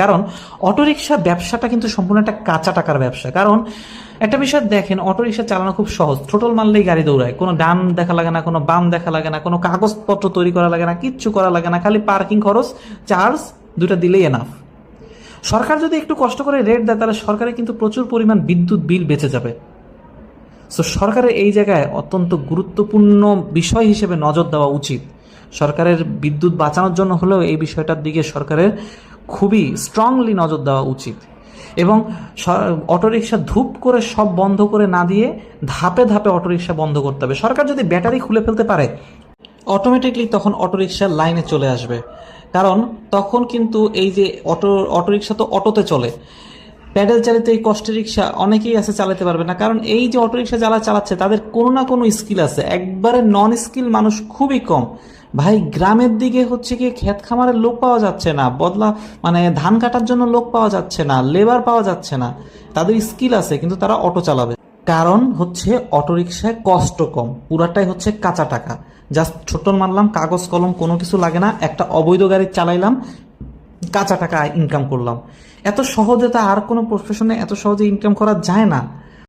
কারণ অটোরিকশা ব্যবসাটা কিন্তু সম্পূর্ণ একটা কাঁচা টাকার ব্যবসা। কারণ একটা বিষয় দেখেন, অটোরিকশা চালানো খুব সহজ, থ্রোটল মারলেই গাড়ি দৌড়ায়, কোনো ডান দেখা লাগে না, কোনো বাম দেখা লাগে না, কোনো কাগজপত্র তৈরি করা লাগে না, কিচ্ছু করা লাগে না, খালি পার্কিং খরচ, চার্জ দুটা দিলেই এনাফ। সরকার যদি একটু কষ্ট করে রেট দেয় তাহলে সরকারের কিন্তু প্রচুর পরিমাণ বিদ্যুৎ বিল বেঁচে যাবে। সো সরকারের এই জায়গায় অত্যন্ত গুরুত্বপূর্ণ বিষয় হিসেবে নজর দেওয়া উচিত। সরকারের বিদ্যুৎ বাঁচানোর জন্য হলেও এই বিষয়টার দিকে সরকারের খুবই স্ট্রংলি নজর দেওয়া উচিত। এবং অটোরিকশা ধূপ করে সব বন্ধ করে না দিয়ে ধাপে ধাপে অটোরিকশা বন্ধ করতে হবে। সরকার যদি ব্যাটারি খুলে ফেলতে পারে, অটোমেটিকলি তখন অটোরিকশা লাইনে চলে আসবে। কারণ তখন কিন্তু এই যে অটোরিকশা তো অটোতে চলে, প্যাডেল চালিত এই কষ্টের রিক্সা অনেকেই আছে চালাতে পারবে না। কারণ এই যে অটোরিকশা যারা চালাচ্ছে তাদের কোনো না কোনো স্কিল আছে, একবারে নন স্কিল মানুষ খুবই কম। ভাই গ্রামের দিকে হচ্ছে কি ক্ষেত খামারের লোক পাওয়া যাচ্ছে না, মানে ধান কাটার জন্য লোক পাওয়া যাচ্ছে না, লেবার পাওয়া যাচ্ছে না। তাদের স্কিল আছে কিন্তু তারা অটো চালাবে। কারণ হচ্ছে অটোরিকশায় কষ্ট কম, পুরাটাই হচ্ছে কাঁচা টাকা। জাস্ট ছোট্ট মারলাম, কাগজ কলম কোনো কিছু লাগে না, একটা অবৈধ গাড়ি চালাইলাম, কাঁচা টাকা ইনকাম করলাম। এত সহজে তা আর কোনো প্রফেশনে এত সহজে ইনকাম করা যায় না।